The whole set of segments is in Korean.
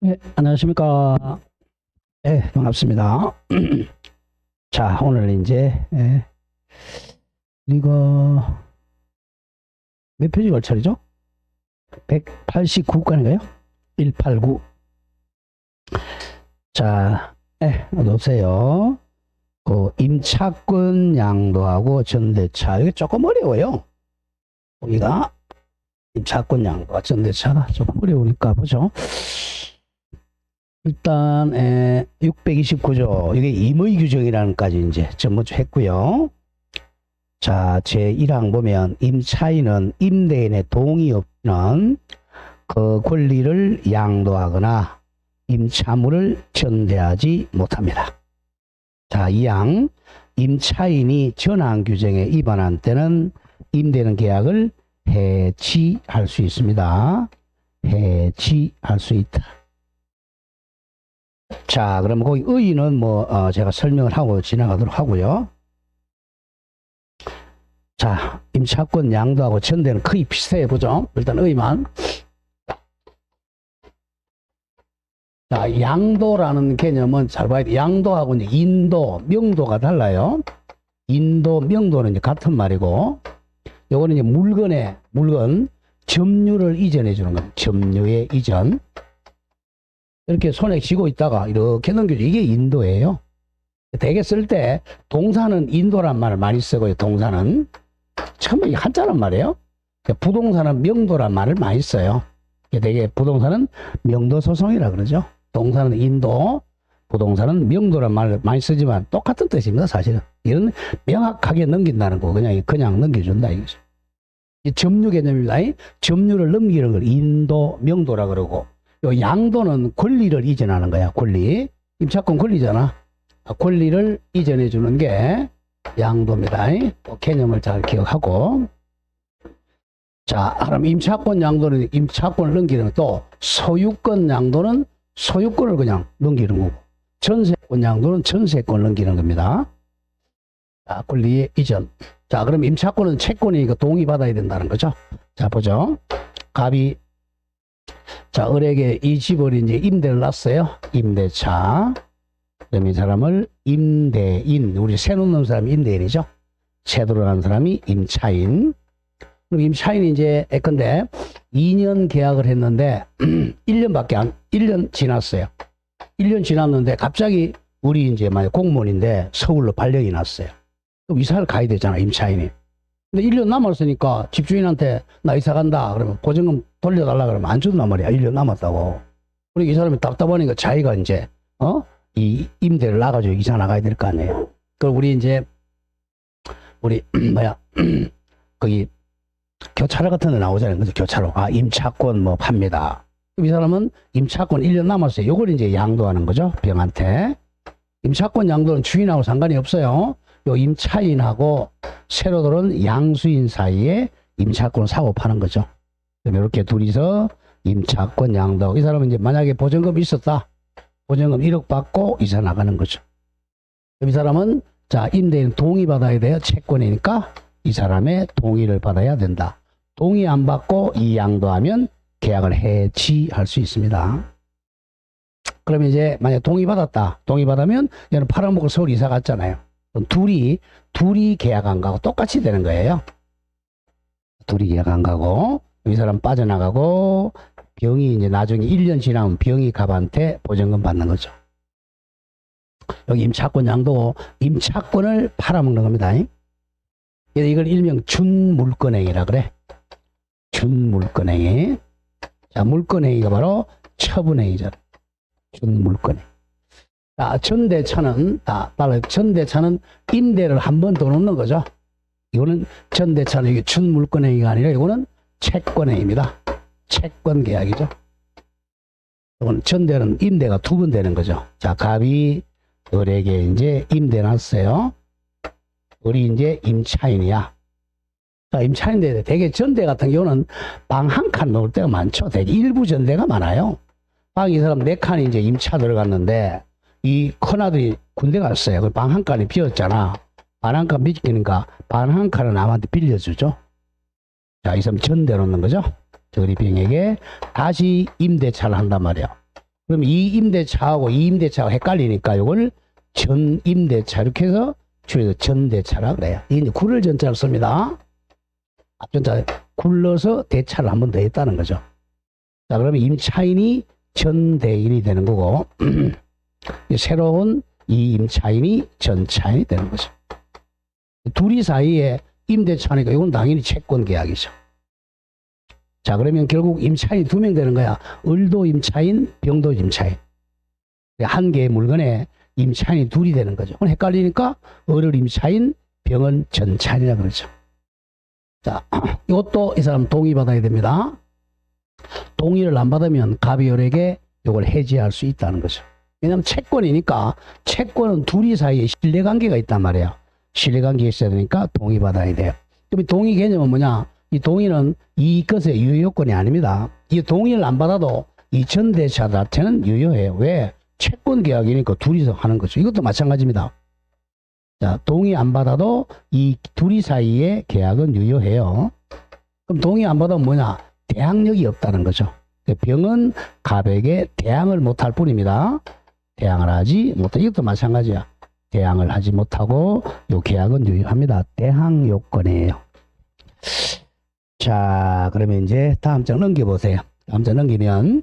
네, 안녕하십니까. 네, 반갑습니다. 자, 오늘 이제, 이거, 몇 페이지 걸차리죠? 189건인가요? 189. 자, 놓으세요. 그, 임차권 양도하고 전대차. 이게 조금 어려워요. 여기가, 임차권 양도와 전대차가 조금 어려우니까, 보죠. 일단 629조 이게 임의 규정이라는 까지 이제 전부터 했고요. 자, 제1항 보면 임차인은 임대인의 동의 없이는 그 권리를 양도하거나 임차물을 전대하지 못합니다. 자, 2항 임차인이 전항 규정에 위반한 때는 임대는 계약을 해지할 수 있습니다. 해지할 수 있다. 자, 그럼 거기 의의는 제가 설명을 하고 지나가도록 하고요. 자, 임차권 양도하고 전대는 거의 비슷해 보죠. 일단 의의만. 자, 양도라는 개념은 잘 봐야 돼. 양도하고 이제 인도, 명도가 달라요. 인도, 명도는 이제 같은 말이고, 요거는 이제 물건, 점유를 이전해 주는 겁니다. 점유의 이전. 이렇게 손에 쥐고 있다가 이렇게 넘겨줘. 이게 인도예요. 대개 쓸 때 동사는 인도란 말을 많이 쓰고요. 동사는 처음에 한자란 말이에요. 부동산은 명도란 말을 많이 써요. 대개 부동산은 명도소송이라 그러죠. 동사는 인도, 부동산은 명도란 말을 많이 쓰지만 똑같은 뜻입니다. 사실은 이런 명확하게 넘긴다는 거 그냥 넘겨준다 이거죠. 이 점유 개념입니다. 점유를 넘기는 걸 인도, 명도라 그러고, 요 양도는 권리를 이전하는 거야. 권리. 임차권 권리잖아. 권리를 이전해 주는 게 양도입니다. 개념을 잘 기억하고. 자, 그럼 임차권 양도는 임차권을 넘기는 또 소유권 양도는 소유권을 그냥 넘기는 거고, 전세권 양도는 전세권을 넘기는 겁니다. 자, 권리의 이전. 자, 그럼 임차권은 채권이니까 동의받아야 된다는 거죠. 자, 보죠. 갑이 자, 을에게 이 집을 이제 임대를 놨어요. 임대차. 그럼 이 사람을 임대인, 우리 새 놓는 사람이 임대인이죠. 새 들어간 사람이 임차인. 그럼 임차인이 이제 예컨대 2년 계약을 했는데 1년 지났어요. 1년 지났는데 갑자기 우리 이제 만약 공무원인데 서울로 발령이 났어요. 그럼 이사를 가야 되잖아, 임차인이. 근데 1년 남았으니까 집주인한테 나 이사 간다 그러면 보증금 돌려달라 그러면 안 준단 말이야. 1년 남았다고. 그리고 이 사람이 답답하니까 자기가 이제 이 임대를 나가지고 이사 나가야 될 거 아니에요. 그럼 우리 거기 교차로 같은 데 나오잖아요. 그죠? 교차로. 아, 임차권 뭐 팝니다. 그럼 이 사람은 임차권 1년 남았어요. 요걸 이제 양도하는 거죠. 병한테. 임차권 양도는 주인하고 상관이 없어요. 요 임차인하고 새로 들어온 양수인 사이에 임차권을 사고 파는 거죠. 이렇게 둘이서 임차권 양도하고, 이 사람은 이제 만약에 보증금이 있었다. 보증금 1억 받고 이사 나가는 거죠. 이 사람은 자, 임대인 동의 받아야 돼요. 채권이니까 이 사람의 동의를 받아야 된다. 동의 안 받고 이 양도하면 계약을 해지할 수 있습니다. 그러면 이제 만약 동의 받았다. 동의 받으면 얘는 팔아먹고 서울 이사 갔잖아요. 둘이 계약 안 가고 똑같이 되는 거예요. 둘이 계약 안 가고 이 사람 빠져나가고 병이 이제 나중에 1년 지나면 병이 갑한테 보증금 받는 거죠. 여기 임차권 양도, 임차권을 팔아먹는 겁니다. 이걸 일명 준물권행위라 그래. 준물권행위. 자, 물권행위가 바로 처분행위잖아. 준물권행위. 자, 전대차는 전대차는 임대를 한 번 더 놓는 거죠. 이거는 전대차는 이게 준물권행위가 아니라 이거는 채권행위입니다. 채권 계약이죠. 이거는 전대는 임대가 2번 되는 거죠. 자, 갑이 을에게 이제 임대 놨어요. 을이 이제 임차인이야. 자, 임차인인데 되게 전대 같은 경우는 방 한 칸 놓을 때가 많죠. 되게 일부 전대가 많아요. 방 이 사람 4칸이 이제 임차 들어갔는데 이 큰아들이 군대 갔어요. 방 한 칸이 비었잖아. 방 한 칸 비키니까 방 한 칸은 남한테 빌려주죠. 자, 이 사람 전대 놓는 거죠. 저리 병에게 다시 임대차를 한단 말이에요. 그럼 이 임대차하고 이 임대차가 헷갈리니까 이걸 전임대차 이렇게 해서 줄여서 전대차라 그래요. 이게 이제 굴을 전자를 씁니다. 앞전자 굴러서 대차를 한 번 더 했다는 거죠. 자, 그러면 임차인이 전대인이 되는 거고 새로운 이 임차인이 전차인이 되는 거죠. 둘이 사이에 임대차니까 이건 당연히 채권 계약이죠. 자, 그러면 결국 임차인이 2명 되는 거야. 을도 임차인, 병도 임차인. 한 개의 물건에 임차인이 둘이 되는 거죠. 헷갈리니까 을을 임차인, 병은 전차인이라 그러죠. 자, 이것도 이 사람 동의받아야 됩니다. 동의를 안 받으면 갑이 을에게 이걸 해지할 수 있다는 거죠. 왜냐하면 채권이니까 채권은 둘이 사이에 신뢰관계가 있단 말이에요. 신뢰관계가 있어야 되니까 동의받아야 돼요. 그럼 동의 개념은 뭐냐? 이 동의는 이것의 유효요건이 아닙니다. 이 동의를 안 받아도 이 전대차 자체는 유효해요. 왜? 채권 계약이니까 둘이서 하는 거죠. 이것도 마찬가지입니다. 자, 동의 안 받아도 이 둘이 사이의 계약은 유효해요. 그럼 동의 안 받으면 뭐냐? 대항력이 없다는 거죠. 병은 갑에게 대항을 못할 뿐입니다. 대항을 하지 못해. 이것도 마찬가지야. 대항을 하지 못하고 이 계약은 유효합니다. 대항 요건이에요. 자, 그러면 이제 다음 장 넘겨보세요. 다음 장 넘기면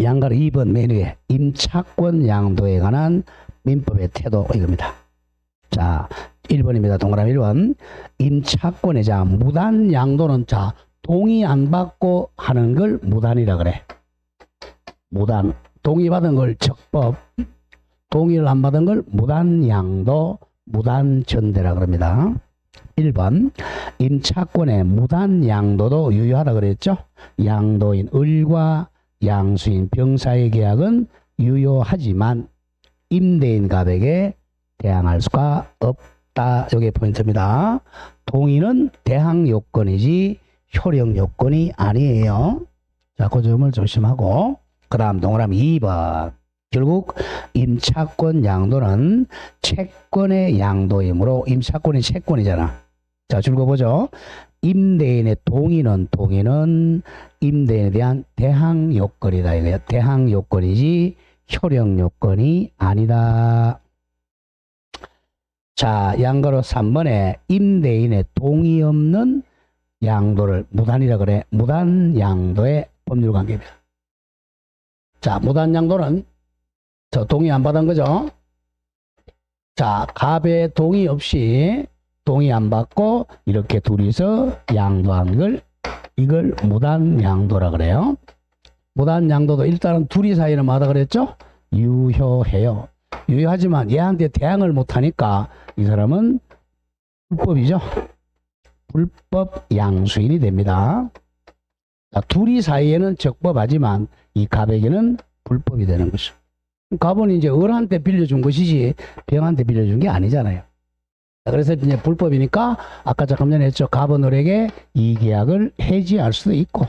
양가로 2번 맨 위에 임차권 양도에 관한 민법의 태도 이겁니다. 자, 1번입니다. 동그라미 1번. 임차권의 자 무단 양도는 자 동의 안 받고 하는 걸 무단이라 그래. 무단. 동의받은 걸 적법. 동의를 안 받은 걸 무단 양도, 무단 전대라 그럽니다. 1번. 임차권의 무단 양도도 유효하다 그랬죠. 양도인 을과 양수인 병사의 계약은 유효하지만 임대인 갑에게 대항할 수가 없다. 이게 포인트입니다. 동의는 대항 요건이지 효력 요건이 아니에요. 자, 그 점을 조심하고 그 다음 동그라미 2번. 결국 임차권 양도는 채권의 양도이므로 임차권이 채권이잖아. 자, 줄 거 보죠. 임대인의 동의는 임대인에 대한 대항 요건이다 이거야. 대항 요건이지 효력 요건이 아니다. 자, 양가로 3번에 임대인의 동의 없는 양도를 무단이라 그래. 무단 양도의 법률 관계입니다. 자, 무단 양도는 저 동의 안 받은 거죠. 자, 갑의 동의 없이 동의 안 받고 이렇게 둘이서 양도한 걸 이걸 무단 양도라 그래요. 무단 양도도 일단은 둘이 사이는 뭐하다 그랬죠? 유효해요. 유효하지만 얘한테 대항을 못하니까 이 사람은 불법이죠. 불법 양수인이 됩니다. 자, 둘이 사이에는 적법하지만 이 갑에게는 불법이 되는 거죠. 갑은 이제 을한테 빌려준 것이지 병한테 빌려준 게 아니잖아요. 그래서 이제 불법이니까 아까 잠깐 전에 했죠. 갑은 을에게 이 계약을 해지할 수도 있고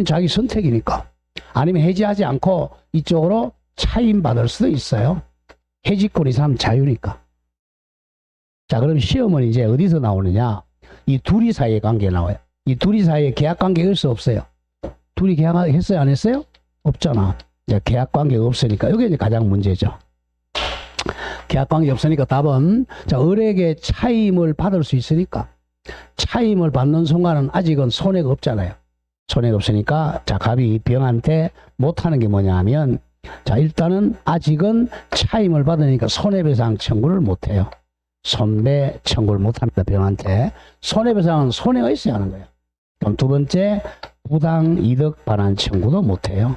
자기 선택이니까 아니면 해지하지 않고 이쪽으로 차임받을 수도 있어요. 해지권이 사람 자유니까. 자, 그럼 시험은 이제 어디서 나오느냐? 이 둘이 사이의 관계 나와요. 이 둘이 사이에 계약 관계가 있어 없어요? 둘이 계약했어요 안 했어요? 없잖아. 이제 계약 관계가 없으니까 이게 이제 가장 문제죠. 계약 관계 없으니까 답은 자, 을에게 차임을 받을 수 있으니까 차임을 받는 순간은 아직은 손해가 없잖아요. 손해가 없으니까 자, 갑이 병한테 못하는 게 뭐냐 하면 자, 일단은 아직은 차임을 받으니까 손해배상 청구를 못해요. 손배 청구를 못합니다. 병한테. 손해배상은 손해가 있어야 하는 거예요. 그럼 두 번째 부당 이득 반환 청구도 못해요.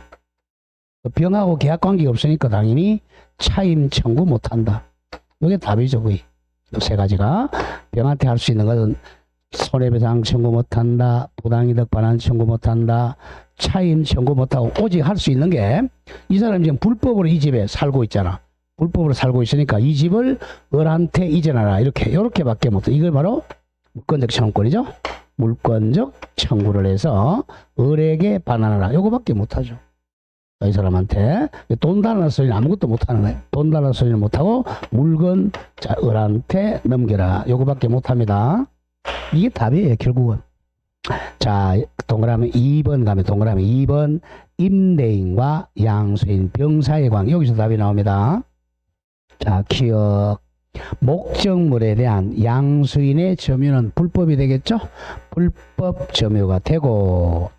병하고 계약 관계가 없으니까 당연히 차임 청구 못한다. 이게 답이죠. 거의. 이 세 가지가 병한테 할 수 있는 것은 손해배상 청구 못한다, 부당이득 반환 청구 못한다, 차임 청구 못하고 오직 할 수 있는 게 이 사람이 지금 불법으로 이 집에 살고 있잖아. 불법으로 살고 있으니까 이 집을 을한테 이전하라. 이렇게밖에 못해. 이걸 바로 물권적 청구권이죠. 물권적 청구를 해서 을에게 반환하라. 요거밖에 못하죠. 이 사람한테 돈 달라는 소리는 아무것도 못하는 거예요. 돈 달라는 소리는 못하고 물건 자, 을한테 넘겨라. 요거밖에 못합니다. 이게 답이에요 결국은. 자, 동그라미 2번 가면 동그라미 2번 임대인과 양수인 병사의 관계. 여기서 답이 나옵니다. 자, 기억. 목적물에 대한 양수인의 점유는 불법이 되겠죠? 불법 점유가 되고,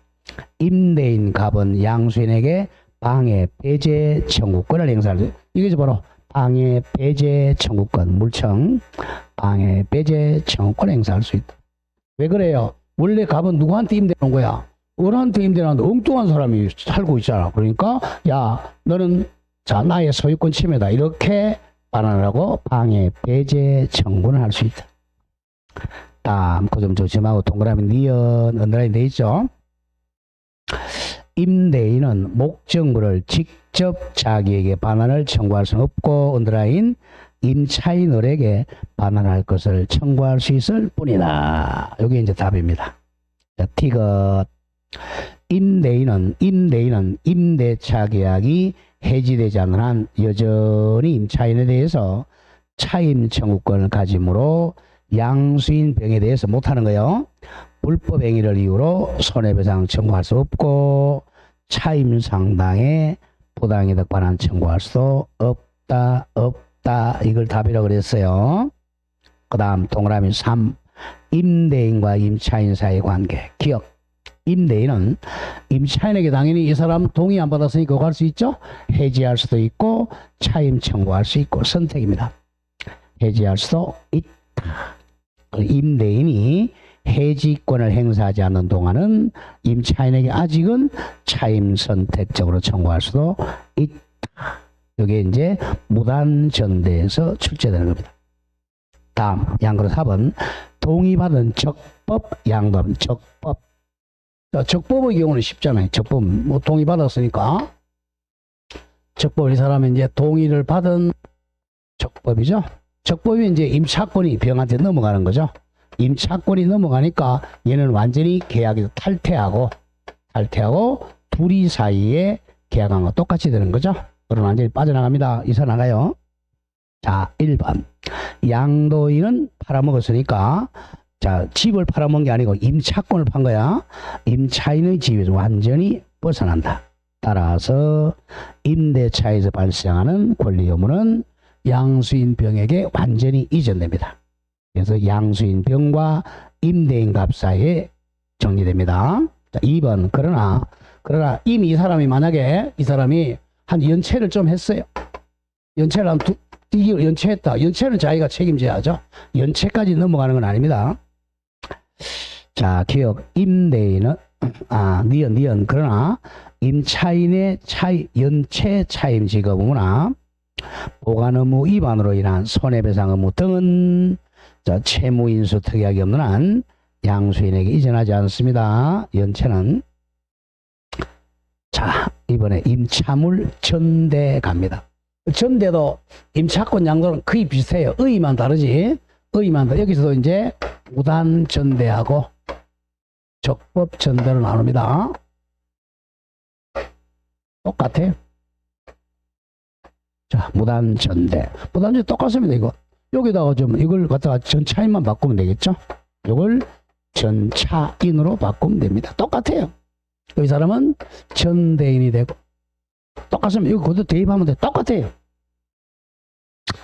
임대인 갑은 양수인에게 방해 배제 청구권을 행사할 수. 이게 바로 방해 배제 청구권. 물청 방해 배제 청구권 행사할 수 있다. 왜 그래요? 원래 갑은 누구한테 임대하는 거야? 어른한테 임대하는데 엉뚱한 사람이 살고 있잖아. 그러니까 야, 너는 자 나의 소유권 침해다. 이렇게 반환을 하고 방해 배제 청구를 할 수 있다. 다음 그 점 조심하고 동그라미 니은 언더라인 돼 있죠. 임대인은 목적물을 직접 자기에게 반환을 청구할 수는 없고 언더라인 임차인에게 반환할 것을 청구할 수 있을 뿐이다. 이게 이제 답입니다. 자, 티귿. 임대인은 임대차 계약이 해지되지 않는 한 여전히 임차인에 대해서 차임 청구권을 가지므로 양수인 병에 대해서 못하는 거예요. 불법 행위를 이유로 손해배상 청구할 수 없고 차임 상당의 부당이득 반환 청구할 수도 없다. 이걸 답이라고 그랬어요. 그 다음 동그라미 3. 임대인과 임차인 사이의 관계. 기억. 임대인은 임차인에게 당연히 이 사람 동의 안 받았으니까 그거 할 수 있죠. 해지할 수도 있고 차임 청구할 수 있고 선택입니다. 해지할 수도 있다. 임대인이 해지권을 행사하지 않는 동안은 임차인에게 아직은 차임 선택적으로 청구할 수도 있다. 이게 이제 무단전대에서 출제되는 겁니다. 다음 양그릇 4번. 동의받은 적법 양도합니다. 적법. 적법의 경우는 쉽잖아요. 적법 뭐 동의받았으니까 적법 이 사람이 이제 동의를 받은 적법이죠. 적법이 이제 임차권이 병한테 넘어가는 거죠. 임차권이 넘어가니까 얘는 완전히 계약에서 탈퇴하고 둘이 사이에 계약한 거 똑같이 되는 거죠. 그럼 완전히 빠져나갑니다. 이사나가요. 자, 1번. 양도인은 팔아먹었으니까 자, 집을 팔아먹은 게 아니고 임차권을 판 거야. 임차인의 집에서 완전히 벗어난다. 따라서 임대차에서 발생하는 권리 의무는 양수인 병에게 완전히 이전됩니다. 그래서 양수인 병과 임대인 갑 사이에 정리됩니다. 자, 2번. 그러나 이미 이 사람이 만약에 이 사람이 한 연체를 좀 했어요. 연체를 연체했다. 연체는 자기가 책임져야죠. 연체까지 넘어가는 건 아닙니다. 자, 기억. 임대인은 니은. 그러나 임차인의 연체 차임 지급 의무나 보관 의무 위반으로 인한 손해배상 의무 등은 자, 채무인수 특약이 없는 한 양수인에게 이전하지 않습니다. 연체는. 자, 이번에 임차물 전대 갑니다. 전대도 임차권 양도는 거의 비슷해요. 의의만 다르지. 여기서도 이제 무단 전대하고 적법 전대로 나눕니다. 똑같아요. 자, 무단 전대 똑같습니다. 이거 여기다가 좀 이걸 갖다가 전차인만 바꾸면 되겠죠. 이걸 전차인으로 바꾸면 됩니다. 똑같아요. 이 사람은 전대인이 되고 똑같으면 이거 그것도 대입하면 돼. 똑같아요.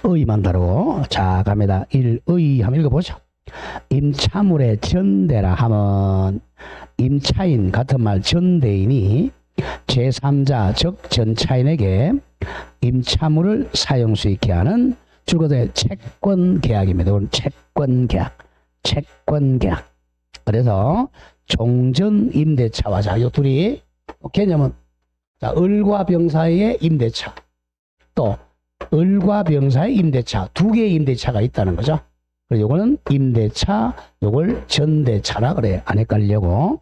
의의만 다르고. 자, 갑니다. 1. 의의 한번 읽어보죠. 임차물의 전대라 하면 임차인 같은 말 전대인이 제3자 즉 전차인에게 임차물을 사용 수 있게 하는 줄거서의 채권 계약입니다. 이건 채권 계약. 그래서 종전 임대차와 자, 요 둘이 개념은 자, 을과 병 사이의 임대차 또 을과 병 사이의 임대차 두 개의 임대차가 있다는 거죠. 그래서 요거는 임대차, 요걸 전대차라 그래. 안 헷갈리려고.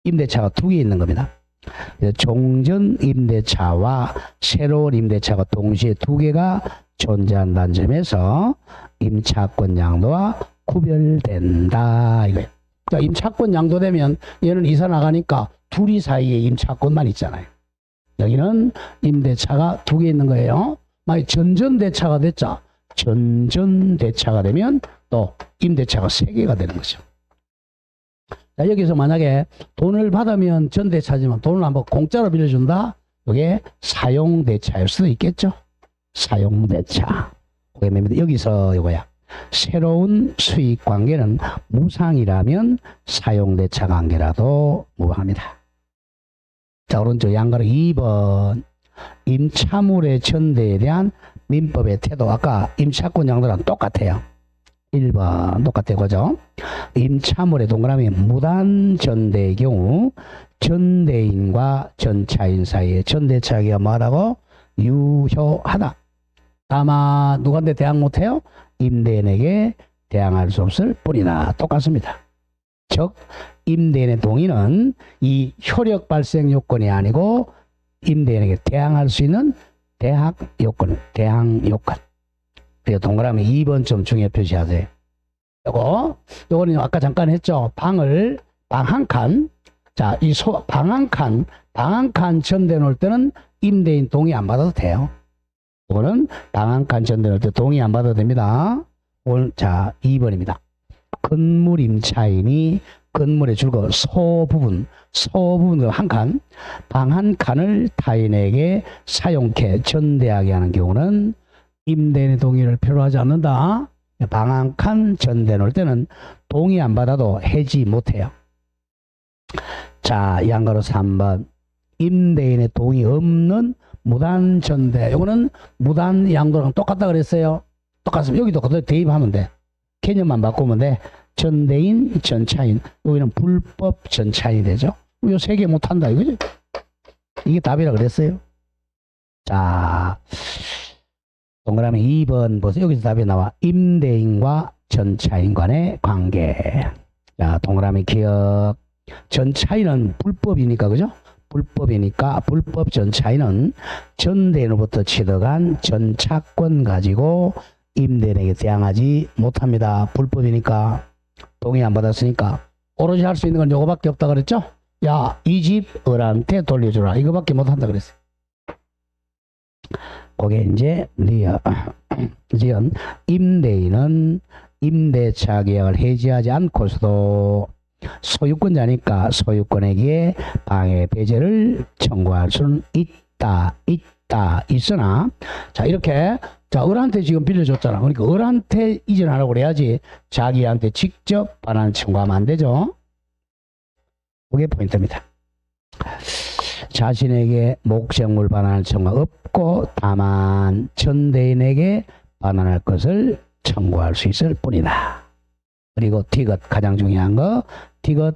임대차가 두 개 있는 겁니다. 종전 임대차와 새로운 임대차가 동시에 두 개가 존재한다는 점에서 임차권 양도와 구별된다 이거예요. 그러니까 임차권 양도되면 얘는 이사 나가니까 둘이 사이에 임차권만 있잖아요. 여기는 임대차가 두 개 있는 거예요. 만약 전전대차가 됐자 전전대차가 되면 또 임대차가 세 개가 되는 거죠. 자, 여기서 만약에 돈을 받으면 전대차지만 돈을 한번 공짜로 빌려준다? 이게 사용대차일 수도 있겠죠. 사용대차. 그게 뭡니다. 여기서 이거야. 새로운 수익 관계는 무상이라면 사용대차 관계라도 무방합니다. 자, 오른쪽 양가로 2번. 임차물의 전대에 대한 민법의 태도. 아까 임차권 양도랑 똑같아요. 1번 똑같아요. 그죠? 임차물의 동그라미 무단 전대의 경우 전대인과 전차인 사이에 전대차기가 뭐하다고? 유효하다. 다만 누구한테 대항 못해요? 임대인에게 대항할 수 없을 뿐이나 똑같습니다. 즉 임대인의 동의는 이 효력 발생 요건이 아니고 임대인에게 대항할 수 있는 대항 요건. 그리고 동그라미 2번 좀 중요 표시하세요. 요거는 아까 잠깐 했죠. 방 한 칸. 자, 방 한 칸 전대 놓을 때는 임대인 동의 안 받아도 돼요. 이거는 방 한 칸 전대 놓을 때 동의 안 받아도 됩니다. 자, 2번입니다. 건물 임차인이 건물의 줄거 소부분 한 칸, 방 한 칸을 타인에게 사용케 전대하게 하는 경우는 임대인의 동의를 필요로 하지 않는다. 방 한 칸 전대 놓을 때는 동의 안 받아도 해지 못해요. 자, 양가로 3번. 임대인의 동의 없는 무단 전대. 이거는 무단 양도랑 똑같다 그랬어요. 똑같습니다. 여기도 그대로 대입하면 돼. 개념만 바꾸면 돼. 전대인, 전차인. 여기는 불법 전차인이 되죠. 요 세 개 못한다 이거죠. 이게 답이라 그랬어요. 자, 동그라미 2번 보세요. 여기서 답이 나와. 임대인과 전차인 간의 관계. 자, 동그라미 기억. 전차인은 불법이니까, 그죠? 불법이니까 불법 전차인은 전대인으로부터 취득한 전차권 가지고 임대인에게 대항하지 못합니다. 불법이니까. 동의 안 받았으니까. 오로지 할 수 있는 건 요거밖에 없다 그랬죠? 야, 이 집 을한테 돌려주라. 이거밖에 못한다 그랬어요. 그게 이제 리언. 임대인은 임대차 계약을 해지하지 않고서도 소유권자니까 소유권에게 방해 배제를 청구할 수는 있으나, 자, 이렇게, 자, 을한테 지금 빌려줬잖아. 그러니까 을한테 이전하라고 그래야지 자기한테 직접 반환 청구하면 안 되죠. 그게 포인트입니다. 자신에게 목적물 반환을 청구가 없고 다만 전대인에게 반환할 것을 청구할 수 있을 뿐이다. 그리고 디귿 가장 중요한 거, 디귿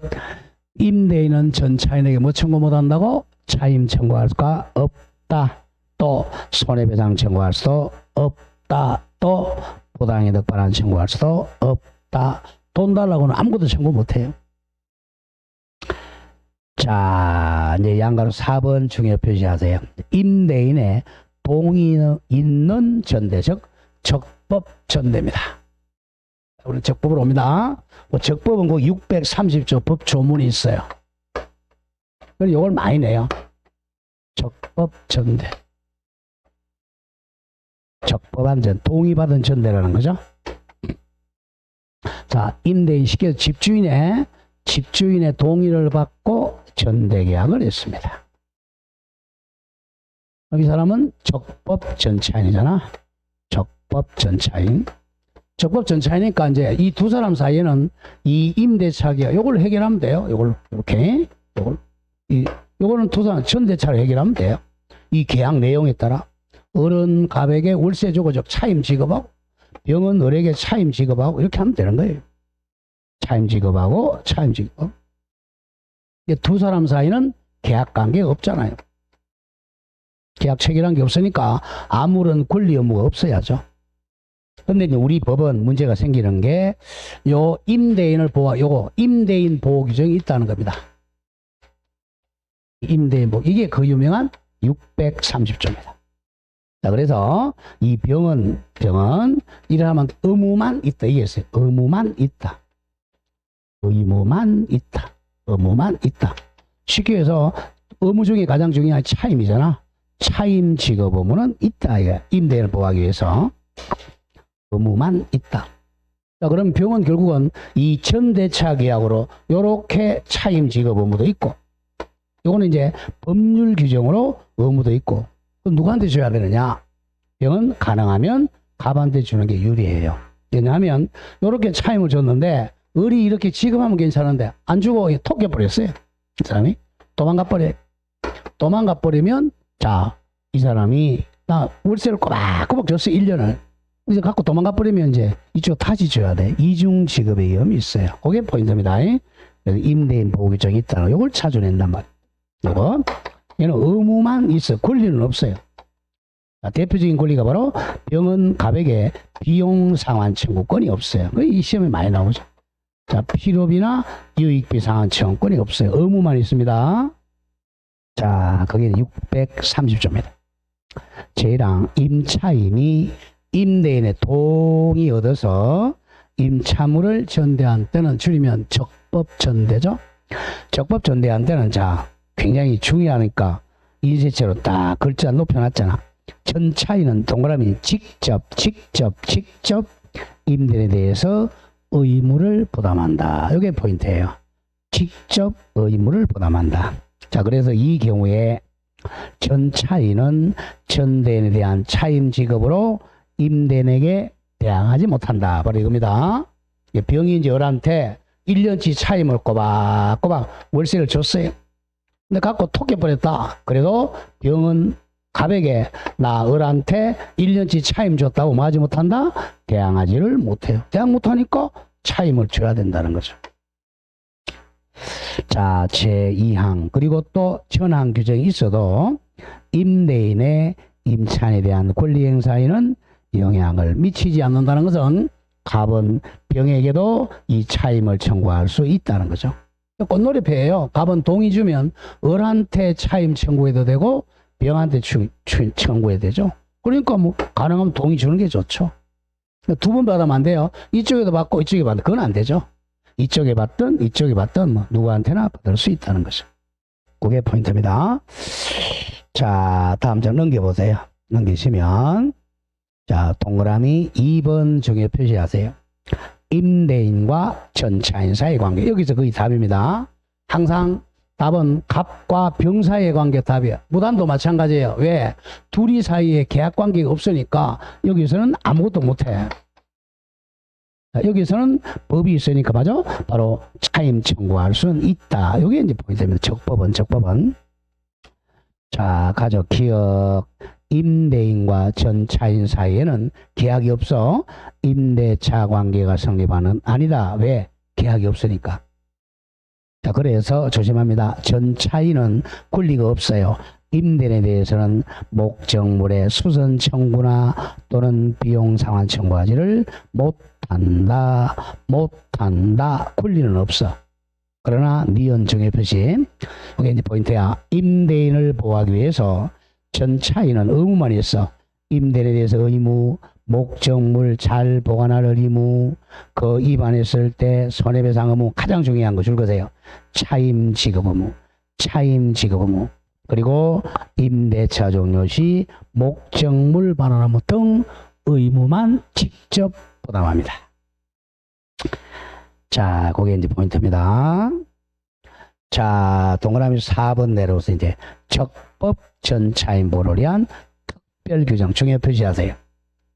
임대인은 전차인에게 뭐 청구 못한다고? 차임 청구할 수가 없다. 또 손해배상 청구할 수도 없다. 또 부당이득 반환 청구할 수도 없다. 돈 달라고는 아무것도 청구 못해요. 자, 이제 양가로 4번 중요 표시하세요. 임대인의 동의 있는 전대, 즉 적법 전대입니다. 우리 적법으로 옵니다. 적법은 그 630조 법 조문이 있어요. 그래서 이걸 많이 내요. 적법 전대. 적법한 전, 동의받은 전대라는 거죠. 자, 임대인 시켜서 집주인의 동의를 받고 전대계약을 했습니다. 이 사람은 적법 전차인이잖아. 적법 전차인. 적법 전차이니까 이제 이 두 사람 사이에는 이 임대차 계약, 요걸 해결하면 돼요. 요걸, 이렇게. 요거는 두 사람 전대차를 해결하면 돼요. 이 계약 내용에 따라. 을은 갑에게 월세 주고 차임 지급하고, 병은 을에게 차임 지급하고, 이렇게 하면 되는 거예요. 차임 지급하고, 차임 지급. 두 사람 사이는 계약 관계가 없잖아요. 계약 체결한 게 없으니까 아무런 권리 의무가 없어야죠. 근데 이제 우리 법은 문제가 생기는 게, 요 임대인을 요거 임대인 보호 규정이 있다는 겁니다. 임대인 보호. 이게 그 유명한 630조입니다. 자, 그래서 이 병은 이러면 의무만 있다. 이게 있어요. 의무만 있다. 의무만 있다. 의무만 있다. 쉽게 해서 의무 중에 가장 중요한 차임이잖아. 차임 지급 의무는 있다. 이게 임대인을 보호하기 위해서 의무만 있다. 자, 그럼 병은 결국은 이 전대차 계약으로 요렇게 차임 지급 의무도 있고, 요거는 이제 법률 규정으로 의무도 있고, 그럼 누구한테 줘야 되느냐? 병은 가능하면 갑한테 주는 게 유리해요. 왜냐하면 요렇게 차임을 줬는데 을이 이렇게 지급하면 괜찮은데 안 주고 톡 깨버렸어요. 이 사람이 도망가 버려. 도망가 버리면 자, 이 사람이 나 월세를 꼬박꼬박 줬어 1년을. 이제 갖고 도망가 버리면 이제 이쪽 다시 줘야 돼. 이중 지급의 위험이 있어요. 그게 포인트입니다. 그래서 임대인 보호 규정이 있다는 거. 요걸 찾아낸단 말이에요. 요거 얘는 의무만 있어. 권리는 없어요. 자, 대표적인 권리가 바로 병은 갑에게 비용 상환 청구권이 없어요. 이 시험에 많이 나오죠. 자, 필요비나 유익비 상환 청구권이 없어요. 의무만 있습니다. 자, 거기는 630조입니다. 제1항 임차인이 임대인의 동의 얻어서 임차물을 전대한 때는 줄이면 적법전대죠. 적법전대한 때는 자, 굉장히 중요하니까 인쇄체로 딱 글자 높여놨잖아. 전차인은 동그라미 직접 임대인에 대해서 의무를 부담한다. 이게 포인트예요. 직접 의무를 부담한다. 자, 그래서 이 경우에 전차인은 전대인에 대한 차임 지급으로 임대인에게 대항하지 못한다. 바로 이겁니다. 병이 이제 을한테 1년치 차임을 꼬박꼬박 월세를 줬어요. 근데 갖고 톡 깨버렸다. 그래도 병은 갑에게 나 을한테 1년치 차임 줬다고 뭐 하지 못한다? 대항하지를 못해요. 대항 못하니까 차임을 줘야 된다는 거죠. 자, 제2항 그리고 또 전항 규정이 있어도 임대인의 임차인에 대한 권리 행사에는 영향을 미치지 않는다는 것은 갑은 병에게도 이 차임을 청구할 수 있다는 거죠. 꽃놀이패예요. 갑은 동의 주면 을한테 차임 청구해도 되고 병한테 청구해도 되죠. 그러니까 뭐 가능하면 동의 주는 게 좋죠. 두 번 받으면 안 돼요. 이쪽에도 받고 이쪽에 받는 그건 안 되죠. 이쪽에 받든 이쪽에 받든 뭐 누구한테나 받을 수 있다는 거죠. 그게 포인트입니다. 자, 다음 장 넘겨보세요. 넘기시면 자, 동그라미 2번 중에 표시하세요. 임대인과 전차인 사이의 관계. 여기서 거의 답입니다. 항상 답은 갑과 병 사이의 관계 답이에요. 무단도 마찬가지예요. 왜? 둘이 사이에 계약 관계가 없으니까 여기서는 아무것도 못해. 여기서는 법이 있으니까 맞아? 바로 차임 청구할 수는 있다. 이게 이제 포인트입니다. 적법은. 자, 가죠. 기억. 임대인과 전차인 사이에는 계약이 없어 임대차 관계가 성립하는 아니다. 왜? 계약이 없으니까. 자, 그래서 조심합니다. 전차인은 권리가 없어요. 임대인에 대해서는 목적물의 수선 청구나 또는 비용 상환 청구하지를 못한다. 권리는 없어. 그러나 니은 중에 표시. 이게 이제 포인트야. 임대인을 보호하기 위해서 전차인은 의무만 있어. 임대인에 대해서 의무, 목적물 잘 보관할 의무, 그 위반했을 때 손해배상 의무, 가장 중요한 거 줄 거세요. 차임 지급 의무. 그리고 임대차 종료 시 목적물 반환 의무 등 의무만 직접 부담합니다. 자, 그게 이제 포인트입니다. 자, 동그라미 4번 내려오서 이제 적법 전차임 보호를 위한 특별 규정 중에 표시하세요.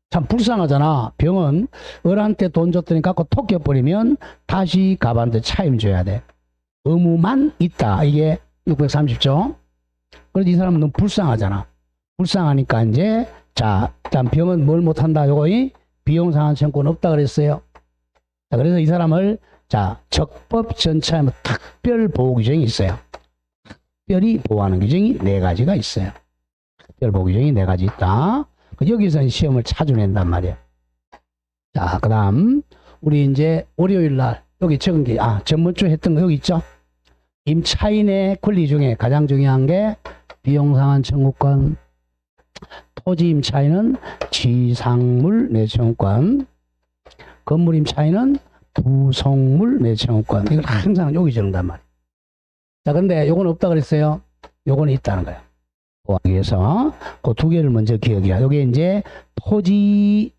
참 불쌍하잖아. 병은 을한테 돈 줬더니 갖고 톡 껴버리면 다시 갑한테 차임 줘야 돼. 의무만 있다. 이게 630조. 그래서 이 사람은 너무 불쌍하잖아. 불쌍하니까 이제 자, 일단 병은 뭘 못한다. 요거 비용 상환 청구는 없다 그랬어요. 자, 그래서 이 사람을 자, 적법 전차임 특별 보호 규정이 있어요. 특별히 보호하는 규정이 4가지가 있어요. 특별 보호 규정이 4가지 있다. 여기서 시험을 찾아낸단 말이에요. 자, 그 다음 우리 이제 월요일 날 여기 적은 게 전번주 했던 거 여기 있죠. 임차인의 권리 중에 가장 중요한 게 비용상환 청구권, 토지 임차인은 지상물 내청구권, 건물 임차인은 부속물 내청구권. 이걸 항상 여기 적는단 말이에요. 자, 근데 요건 없다 그랬어요. 요건 있다는 거예요. 보호하기 위해서 그 두 개를 먼저 기억해야. 요게 이제 토지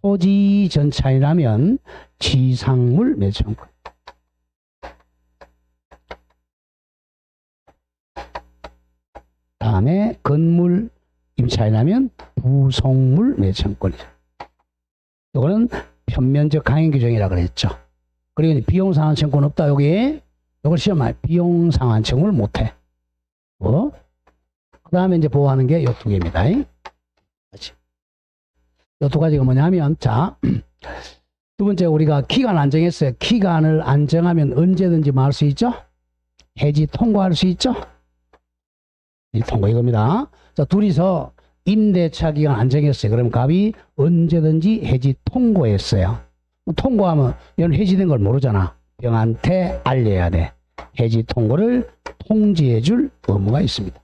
토지 전차이라면 지상물 매수청권. 다음에 건물 임차이라면 부속물 매수청권이죠. 이거는 편면적 강행 규정이라고 그랬죠. 그리고 비용 상환 청구는 없다. 여기 이걸 시험할 비용 상환 청구를 못해. 그 다음에 이제 보호하는 게 이 두 개입니다. 이 두 가지가 뭐냐면, 자, 두 번째 우리가 기간 안정했어요. 기간을 안정하면 언제든지 뭐 할 수 있죠? 해지 통고할 수 있죠? 이 통고 이겁니다. 자, 둘이서 임대차 기간 안정했어요. 그럼 갑이 언제든지 해지 통고했어요. 통고하면 이건 해지된 걸 모르잖아. 병한테 알려야 돼. 해지 통고를 통지해 줄 의무가 있습니다.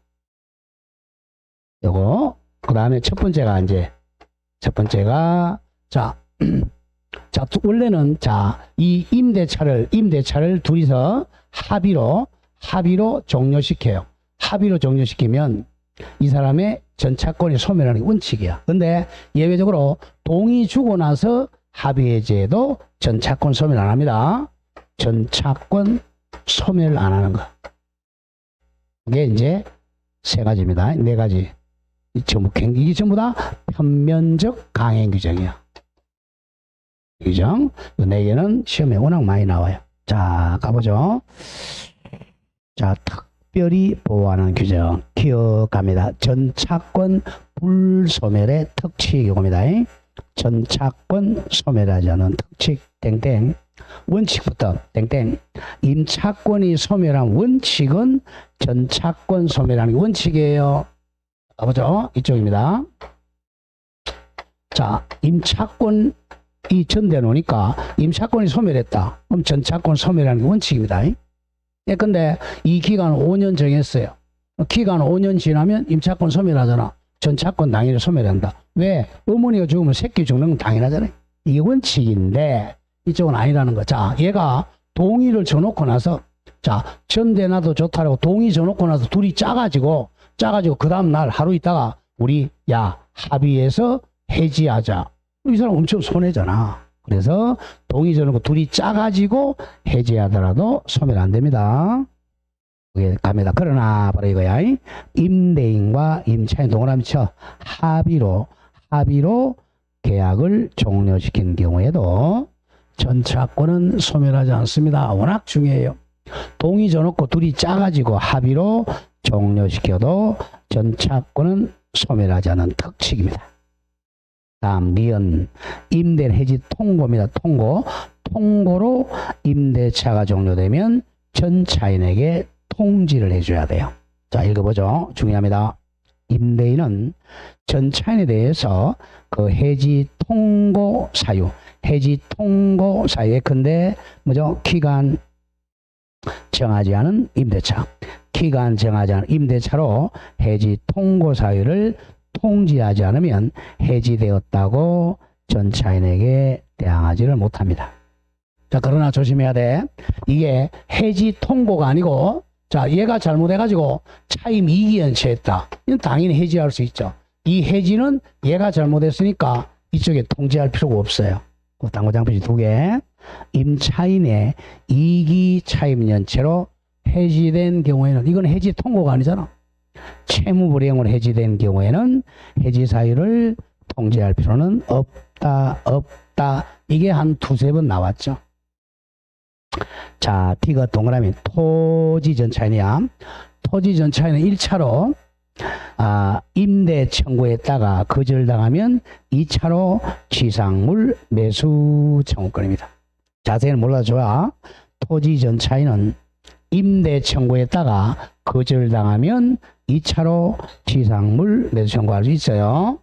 요거 그 다음에 첫 번째가 자, 자 원래는 이 임대차를 둘이서 합의로 종료시켜요. 합의로 종료시키면 이 사람의 전차권이 소멸하는 게 원칙이야. 근데 예외적으로 동의 주고 나서 합의해제도 전차권 소멸 안 합니다. 전차권 소멸 안 하는 거. 이게 이제 세 가지입니다. 네 가지. 이게 전부 다 편면적 강행 규정이야. 규정. 이 네 개는 시험에 워낙 많이 나와요. 자, 가보죠. 자, 특별히 보호하는 규정. 기억합니다. 전차권 불소멸의 특칙 이겁니다. 전차권 소멸하지 않은 특칙 땡땡. 원칙부터 땡땡. 임차권이 소멸한 원칙은 전차권 소멸하는 게 원칙이에요. 가보죠. 이쪽입니다. 자, 임차권이 전대 놓으니까 임차권이 소멸했다. 그럼 전차권 소멸하는 게 원칙입니다. 근데 이 기간을 5년 정했어요. 기간 5년 지나면 임차권 소멸하잖아. 전차권 당연히 소멸한다. 왜? 어머니가 죽으면 새끼 죽는 건 당연하잖아요. 이게 원칙인데 이쪽은 아니라는 거. 자, 얘가 동의를 줘놓고 나서, 자, 전대나도 좋다라고 동의 줘놓고 나서 둘이 짜가지고 그 다음날 하루 있다가 우리 합의해서 해지하자. 이 사람 엄청 손해잖아. 그래서 동의 줘놓고 둘이 짜가지고 해지하더라도 소멸 안 됩니다. 그게 갑니다. 그러나 바로 이거야. 임대인과 임차인 동그라미 쳐 합의로 계약을 종료시킨 경우에도 전차권은 소멸하지 않습니다. 워낙 중요해요. 동의 줘놓고 둘이 짜가지고 합의로 종료시켜도 전차권은 소멸하지 않는 특칙입니다. 다음 리언 임대 해지 통고입니다. 통고로 임대차가 종료되면 전차인에게 통지를 해줘야 돼요. 자, 읽어보죠. 중요합니다. 임대인은 전차인에 대해서 그 해지 통고 사유 예컨대 뭐죠? 기간 정하지 않은 임대차. 기간 정하지 않은 임대차로 해지 통고 사유를 통지하지 않으면 해지되었다고 전차인에게 대항하지를 못합니다. 자, 그러나 조심해야 돼. 이게 해지 통고가 아니고, 자, 얘가 잘못해가지고 차임 이기연체했다. 이건 당연히 해지할 수 있죠. 이 해지는 얘가 잘못했으니까 이쪽에 통지할 필요가 없어요. 그 당구장표시 2개. 임차인의 이기 차임연체로 해지된 경우에는, 이건 해지 통고가 아니잖아. 채무 불이행으로 해지된 경우에는 해지 사유를 통지할 필요는 없다. 이게 한 두세 번 나왔죠. 자, T가 동그라미 토지 전차인이야. 토지 전차인은 1차로 임대 청구했다가 거절당하면 2차로 지상물 매수 청구권입니다. 자세히는 몰라도 좋아. 토지 전차인은 임대 청구했다가 거절당하면 2차로 지상물 매수 청구할 수 있어요.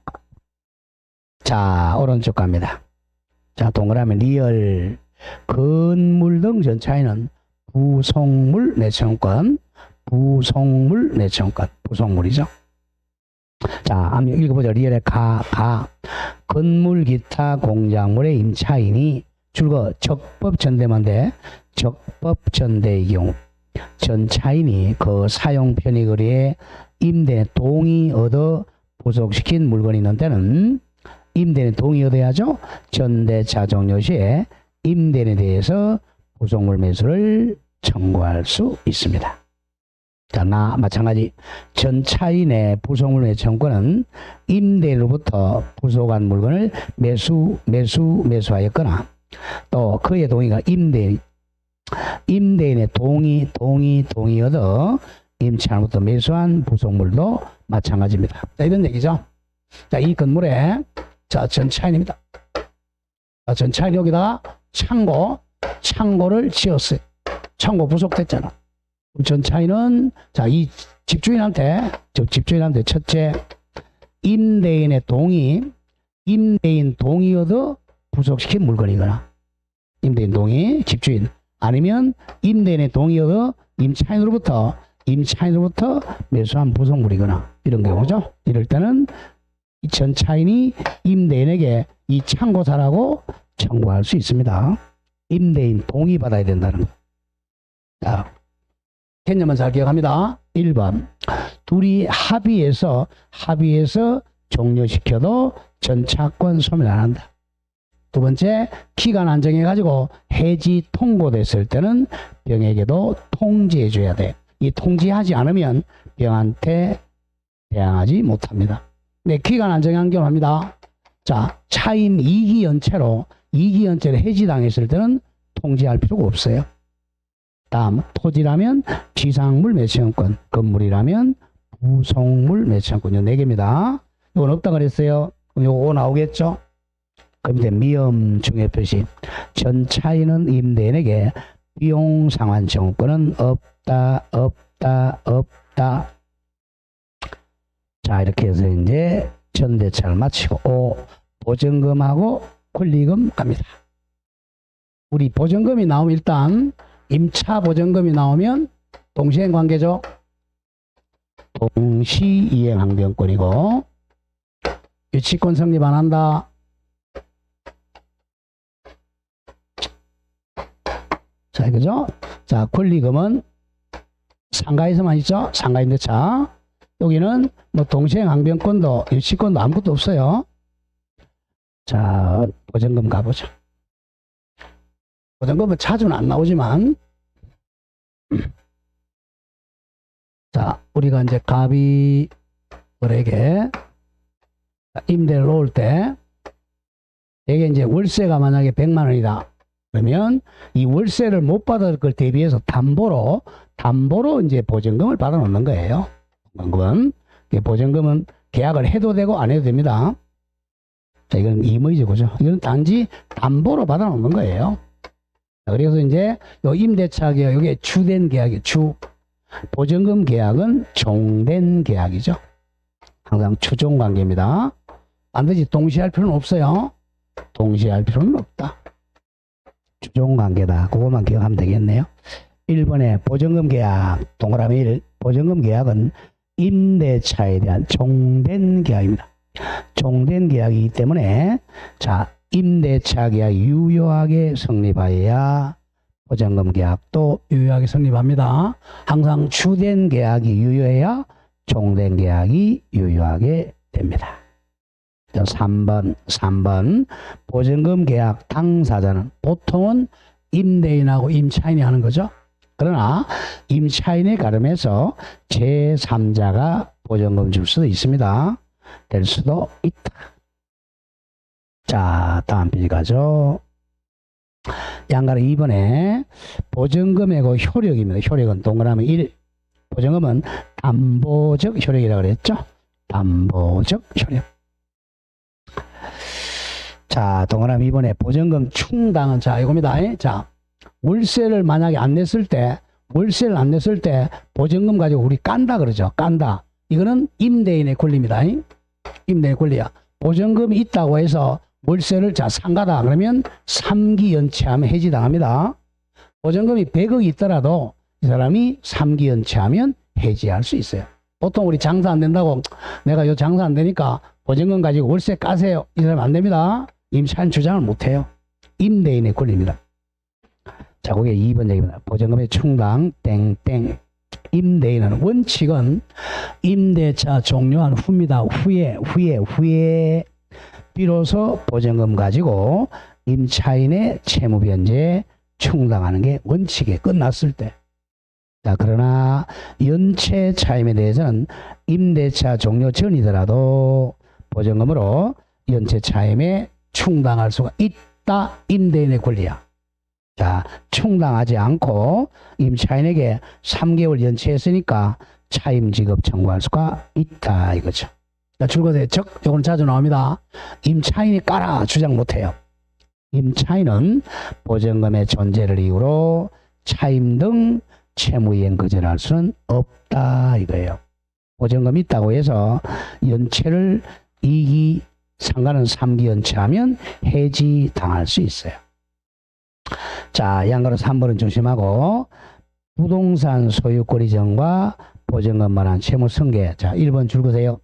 자, 오른쪽 갑니다. 자, 동그라미 리얼 건물 등 전차인은 부속물 매수청구권, 부속물이죠. 자, 한번 읽어보죠. 리얼의 건물 기타 공작물의 임차인이 줄거 적법전대만 돼. 적법전대의 경우 전차인이 그 사용 편의 거리에 임대 동의 얻어 부속시킨 물건이 있는 때는 임대인의 동의 얻어야죠. 전대차 종료 시에 임대인에 대해서 부속물 매수를 청구할 수 있습니다. 자, 마찬가지 전차인의 부속물 매수 청구는 임대인으로부터 부속한 물건을 매수하였거나 또 그의 동의가 임대인의 동의 얻어 임차인으로부터 매수한 부속물도 마찬가지입니다. 자, 이런 얘기죠. 자, 이 건물에 자, 전차인입니다. 자, 전차인 여기다가 창고를 지었어요. 창고 부속됐잖아. 전차인은 자, 이 집주인한테 첫째 임대인 동의 얻어 부속시킨 물건이거나 임대인 동의 집주인 아니면 임대인의 동의 얻어 임차인으로부터 매수한 부속물이거나 이런 경우죠. 이럴 때는 이 전차인이 임대인에게 이 창고 사라고 청구할 수 있습니다. 임대인 동의 받아야 된다는 거. 자, 개념은 잘 기억합니다. 1번 둘이 합의해서 종료시켜도 전차권 소멸 안 한다. 두 번째, 기간 안정해 가지고 해지 통고됐을 때는 병에게도 통지해 줘야 돼. 이 통지하지 않으면 병한테 대항하지 못합니다. 네, 기간 안정한 경우합니다. 자, 차임 2기 연체로 해지당했을 때는 통지할 필요가 없어요. 다음, 토지라면 지상물 매수청권, 건물이라면 부속물 매수청권. 요 4개입니다. 이건 없다 그랬어요. 그럼 요거 5 나오겠죠? 그럼 이제 미음 중에 표시. 전차인은 임대인에게 비용 상환 청구권은 없다. 자, 이렇게 해서 이제 전대차를 마치고 5. 보증금하고 권리금 갑니다. 우리 보증금이 나오면 일단 임차 보증금이 나오면 동시행 관계죠. 동시이행 항변권이고 유치권 성립 안 한다. 자, 이거죠. 자, 권리금은 상가에서만 있죠. 상가임대차. 여기는 뭐 동시행 항변권도 유치권도 아무것도 없어요. 자, 보증금 가보죠. 보증금은 자주는 안 나오지만 자, 우리가 이제 갑이을에게 임대를 놓을 때 이게 이제 월세가 만약에 100만 원이다. 그러면 이 월세를 못 받을 걸 대비해서 담보로 이제 보증금을 받아 놓는 거예요. 보증금은 계약을 해도 되고 안 해도 됩니다. 자, 이건 임의죠, 그죠? 이건 단지 담보로 받아 놓는 거예요. 자, 그래서 이제 요 임대차 계약, 이게 주된 계약이에요. 보증금 계약은 종된 계약이죠. 항상 추종 관계입니다. 반드시 동시할 필요는 없어요. 동시할 필요는 없다. 추종 관계다. 그것만 기억하면 되겠네요. 1번에 보증금 계약, 동그라미 1. 보증금 계약은 임대차에 대한 종된 계약입니다. 종된 계약이기 때문에 자, 임대차 계약 유효하게 성립하여야 보증금 계약도 유효하게 성립합니다. 항상 주된 계약이 유효해야 종된 계약이 유효하게 됩니다. 3번 보증금 계약 당사자는 보통은 임대인하고 임차인이 하는 거죠. 그러나 임차인에 가름해서 제3자가 보증금 줄 수도 있습니다. 될 수도 있다. 자, 다음 페이지 가죠. 양가로 2번에 보증금액의 효력입니다. 효력은 동그라미 1. 보증금은 담보적 효력이라고 그랬죠. 담보적 효력. 자, 동그라미 2번에 보증금 충당은 자, 이겁니다. 자, 월세를 만약에 안 냈을 때 보증금 가지고 우리 깐다 그러죠. 깐다. 이거는 임대인의 권리입니다. 임대인의 권리야. 보증금이 있다고 해서 월세를 자, 상가다 그러면 3기 연체하면 해지당합니다. 보증금이 100억이 있더라도 이 사람이 3기 연체하면 해지할 수 있어요. 보통 우리 장사 안 된다고 내가 요 장사 안 되니까 보증금 가지고 월세 까세요. 이 사람 안 됩니다. 임차인 주장을 못 해요. 임대인의 권리입니다. 자, 그게 2번 얘기입니다. 보증금의 충당 땡땡. 임대인은 원칙은 임대차 종료한 후입니다. 후에 비로소 보증금 가지고 임차인의 채무 변제에 충당하는 게 원칙에 끝났을 때. 자, 그러나 연체 차임에 대해서는 임대차 종료 전이더라도 보증금으로 연체 차임에 충당할 수가 있다. 임대인의 권리야. 자, 충당하지 않고 임차인에게 3개월 연체했으니까 차임 지급 청구할 수가 있다 이거죠. 자, 줄거세 즉 요건 자주 나옵니다. 임차인이 까라 주장 못해요. 임차인은 보증금의 존재를 이유로 차임 등 채무이행 거절할 수는 없다 이거예요. 보증금이 있다고 해서 연체를 2기 상가는 3기 연체하면 해지 당할 수 있어요. 자, 양가로 3번은 조심하고 부동산 소유권 이전과 보증금 반환 채무 승계. 자, 1번 줄거세요.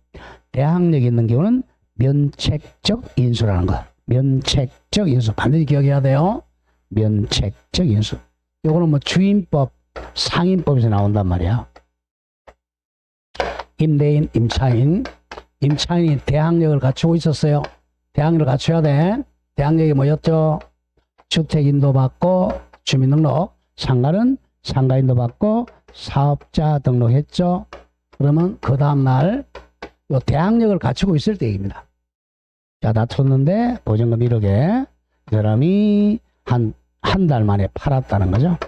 대항력이 있는 경우는 면책적 인수라는 것. 면책적 인수 반드시 기억해야 돼요. 면책적 인수. 요거는 뭐 주임법, 상임법에서 나온단 말이야. 임대인, 임차인이 대항력을 갖추고 있었어요. 대항력을 갖춰야 돼. 대항력이 뭐였죠? 주택인도 받고 주민등록, 상가는 상가인도 받고 사업자 등록했죠. 그러면 그 다음날 요 대항력을 갖추고 있을 때 얘기입니다. 자, 다퉜는데 보증금 1억에 그 사람이 한 달 만에 팔았다는 거죠.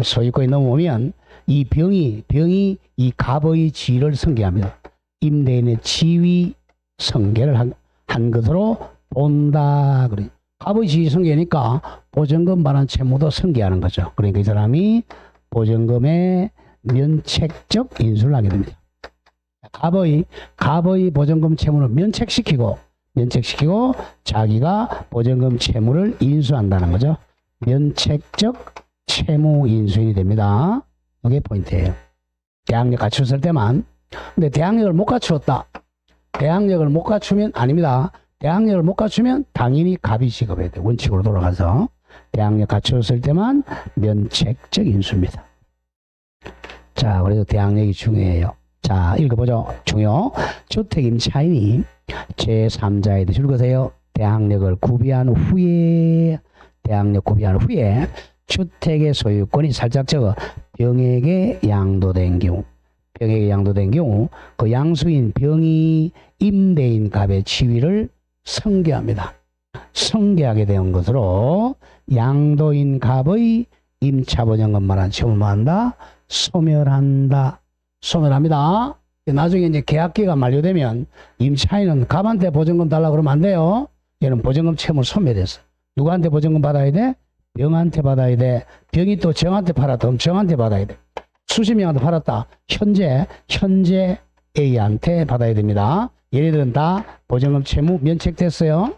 소유권이 넘어오면 이 병이 이 갑의 지위를 승계합니다. 임대인의 지위 승계를 한 것으로 본다. 그래. 갑의 지위 승계니까 보증금 반환 채무도 승계하는 거죠. 그러니까 이 사람이 보증금의 면책적 인수를 하게 됩니다. 갑의 보증금 채무를 면책시키고 자기가 보증금 채무를 인수한다는 거죠. 면책적 채무 인수인이 됩니다. 이게 포인트예요. 대항력 갖췄을 때만. 근데 대항력을 못 갖추었다. 대항력을 못 갖추면 아닙니다. 대항력을 못 갖추면 당연히 갑이 지급해야 돼. 원칙으로 돌아가서 대항력 갖추었을 때만 면책적 인수입니다. 자, 그래서 대항력이 중요해요. 자, 읽어보죠. 중요. 주택 임차인이 제3자에게 줄거세요. 대항력을 구비한 후에 주택의 소유권이 살짝 적어 병에게 양도된 경우 그 양수인 병이 임대인 갑의 지위를 승계합니다. 승계하게 된 것으로 양도인 갑의 임차보증금 반환 채무를 한다. 소멸합니다. 나중에 이제 계약기가 만료되면 임차인은 갑한테 보증금 달라고 그러면 안 돼요. 얘는 보증금 채무를 소멸했어. 누구한테 보증금 받아야 돼? 병한테 받아야 돼. 병이 또 정한테 팔았다. 그럼 정한테 받아야 돼. 수십 명한테 팔았다. 현재 A한테 받아야 됩니다. 얘네들은 다 보증금 채무 면책됐어요.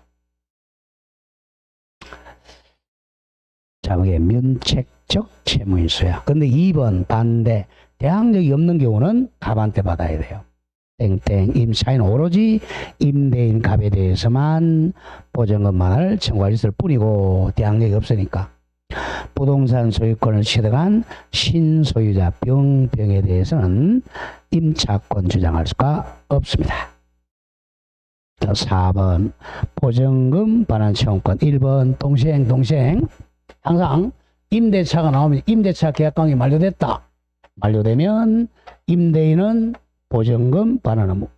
자, 그게 면책적 채무인수야. 근데 2번 반대. 대항력이 없는 경우는 갑한테 받아야 돼요. 땡땡. 임차인 오로지 임대인 갑에 대해서만 보증금 반환을 청구할 있을 뿐이고 대항력이 없으니까. 부동산 소유권을 취득한 신소유자 병에 대해서는 임차권 주장할 수가 없습니다. 4번 보증금 반환 청구권. 1번 동시행. 항상 임대차가 나오면 임대차 계약관계 만료되면 임대인은 보증금 반환 의무,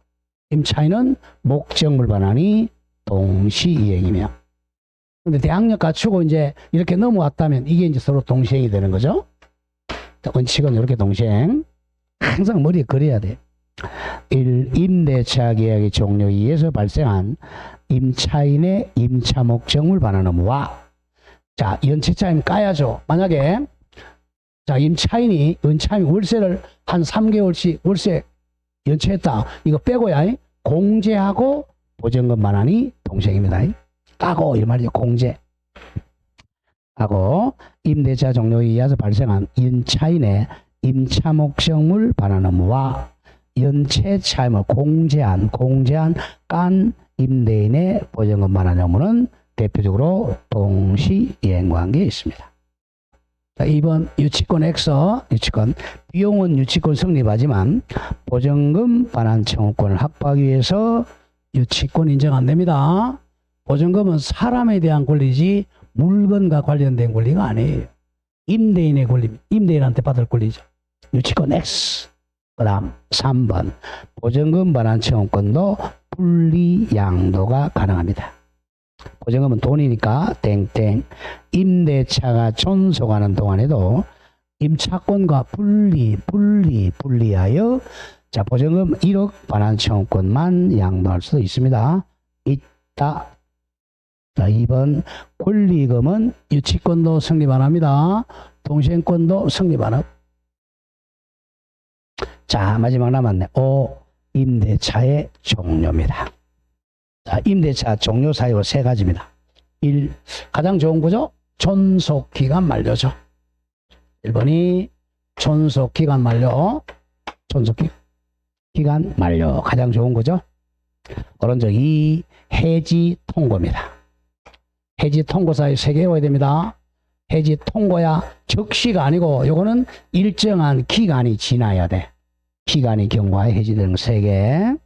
임차인은 목적물 반환이 동시이행이며. 근데 대항력 갖추고 이제 이렇게 넘어왔다면 이게 이제 서로 동시행이 되는 거죠. 원칙은 이렇게 동시행. 항상 머리에 그려야 돼. 1. 임대차 계약의 종료에 의해서 발생한 임차인의 임차 목적물 반환 의무와, 자, 연체차임 까야죠. 만약에 자, 임차인이 월세를 한 3개월씩 월세 연체했다. 이거 빼고야. 공제하고 보증금 반환이 동시행입니다. 까고 이 말이죠. 공제. 하고 임대차 종료에 의해서 발생한 임차인의 임차 목적물 반환 의무와 연체 차임을 공제한 깐 임대인의 보증금 반환 의무는 대표적으로 동시이행 관계에 있습니다. 자, 2번 유치권 X, 비용은 유치권 성립하지만 보증금 반환 청구권을 확보하기 위해서 유치권 인정 안 됩니다. 보증금은 사람에 대한 권리지 물건과 관련된 권리가 아니에요. 임대인의 권리, 임대인한테 받을 권리죠. 유치권 X. 그 다음 3번 보증금 반환 청구권도 분리 양도가 가능합니다. 보증금은 돈이니까 땡땡 임대차가 존속하는 동안에도 임차권과 분리하여 자 보증금 1억 반환 청구권만 양도할 수도 있습니다. 있다. 자 2번 권리금은 유치권도 성립 안 합니다. 동시행권도 성립 안 하고 자 마지막 남았네. 5. 임대차의 종료입니다. 자 임대차 종료 사유 세 가지입니다. 1. 가장 좋은 거죠. 존속기간 만료죠. 1번이 존속기간 만료. 존속기간 만료 가장 좋은 거죠. 오른쪽 2. 해지 통고입니다. 해지 통고 사유 3개 외워야 됩니다. 해지 통고야 적시가 아니고 요거는 일정한 기간이 지나야 돼. 기간이 경과에 해지되는 3개.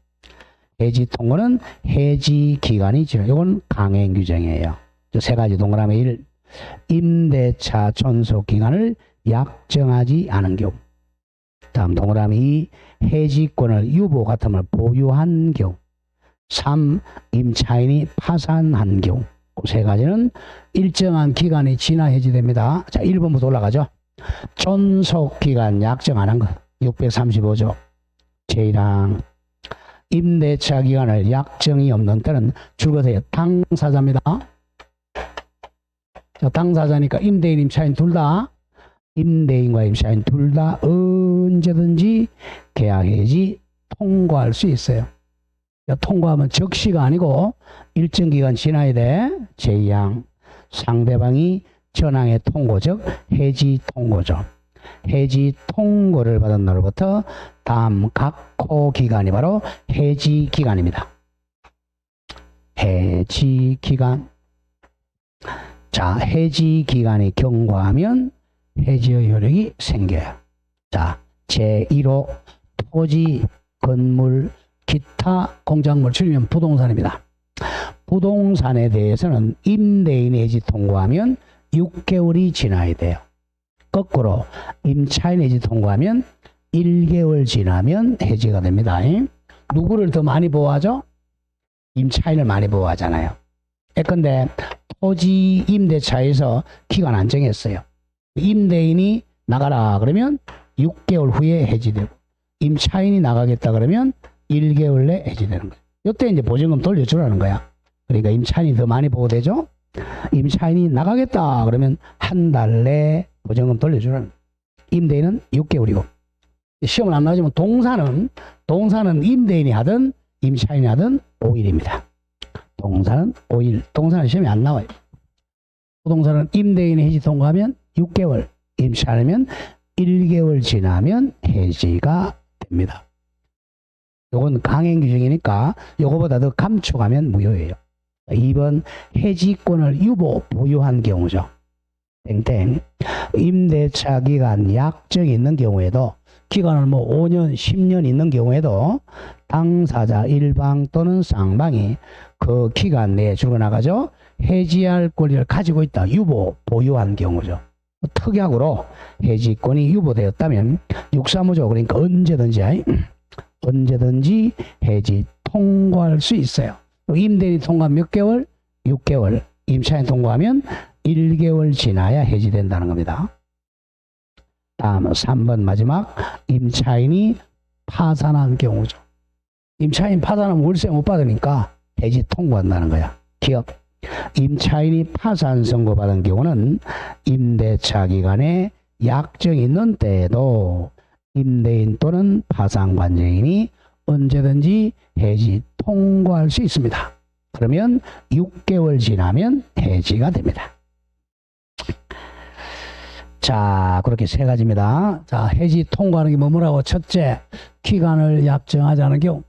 해지 통고는 해지 기간이 지나. 요건 강행 규정이에요. 저 3가지 동그라미 1. 임대차 존속 기간을 약정하지 않은 경우. 다음 동그라미 2. 해지권을 유보 같음을 보유한 경우. 3. 임차인이 파산한 경우. 그 3가지는 일정한 기간이 지나 해지됩니다. 자, 1번부터 올라가죠. 존속 기간 약정 안 한 것. 635조. 제1항. 임대차 기간을 약정이 없는 때는 줄거세요. 당사자입니다. 자, 당사자니까 임대인, 임차인 둘 다, 임대인과 임차인 둘 다 언제든지 계약 해지 통과할 수 있어요. 통과하면 적시가 아니고 일정 기간 지나야 돼. 제2항. 상대방이 전항의 통고, 즉 해지 통고죠. 해지 통고를 받은 날로부터 다음 각호 기간이 바로 해지 기간입니다. 해지 기간. 자, 해지 기간이 경과하면 해지의 효력이 생겨요. 자, 제1호 토지, 건물, 기타 공작물 줄이면 부동산입니다. 부동산에 대해서는 임대인 해지 통과하면 6개월이 지나야 돼요. 거꾸로 임차인 해지 통과하면 1개월 지나면 해지가 됩니다. 누구를 더 많이 보호하죠? 임차인을 많이 보호하잖아요. 예컨대 토지 임대차에서 기간 안 정했어요. 임대인이 나가라 그러면 6개월 후에 해지되고 임차인이 나가겠다 그러면 1개월 내 해지되는 거예요. 이때 이제 보증금 돌려주라는 거야. 그러니까 임차인이 더 많이 보호되죠. 임차인이 나가겠다 그러면 한 달 내 보증금 돌려주라는 거예요. 임대인은 6개월이고 시험을 안 나오지만 동사는 임대인이 하든 임차인이 하든 5일입니다. 동사는 5일. 동사는 시험에 안 나와요. 부동산은 임대인이 해지 통과하면 6개월, 임차인이면 1개월 지나면 해지가 됩니다. 요건 강행 규정이니까 요거보다 더 감축하면 무효예요. 2번 해지권을 유보 보유한 경우죠. 땡땡. 임대차 기간 약정이 있는 경우에도 기간을 뭐 5년, 10년 있는 경우에도 당사자 일방 또는 쌍방이 그 기간 내에 죽어나가죠. 해지할 권리를 가지고 있다. 유보, 보유한 경우죠. 특약으로 해지권이 유보되었다면 635조 그러니까 언제든지 해지 통과할 수 있어요. 임대인이 통과하면 몇 개월? 6개월. 임차인 통과하면 1개월 지나야 해지된다는 겁니다. 다음 3번 마지막 임차인이 파산한 경우죠. 임차인 파산하면 월세 못 받으니까 해지 통과한다는 거야. 기억. 임차인이 파산 선고받은 경우는 임대차 기간에 약정이 있는 때에도 임대인 또는 파산관계인이 언제든지 해지 통과할 수 있습니다. 그러면 6개월 지나면 해지가 됩니다. 자, 그렇게 3가지입니다. 자, 해지 통과하는 게 뭐라고? 첫째, 기간을 약정하지 않은 경우.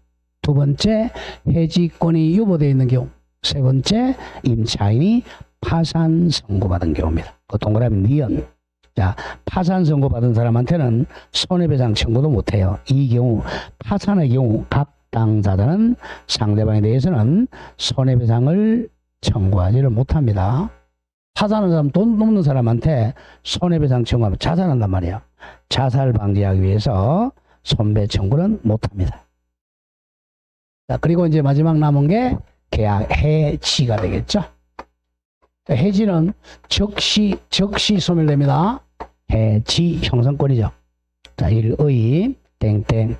2번째, 해지권이 유보되어 있는 경우. 3번째, 임차인이 파산 선고받은 경우입니다. 그 동그라미 니은. 자, 파산 선고받은 사람한테는 손해배상 청구도 못해요. 이 경우, 파산의 경우 각 당사자는 상대방에 대해서는 손해배상을 청구하지를 못합니다. 파산하는 사람, 돈 없는 사람한테 손해배상 청구하면 자살한단 말이에요. 자살 방지하기 위해서 손배 청구는 못합니다. 자, 그리고 이제 마지막 남은 게 계약 해지가 되겠죠. 해지는 즉시 소멸됩니다. 해지 형성권이죠. 자, 일의 땡땡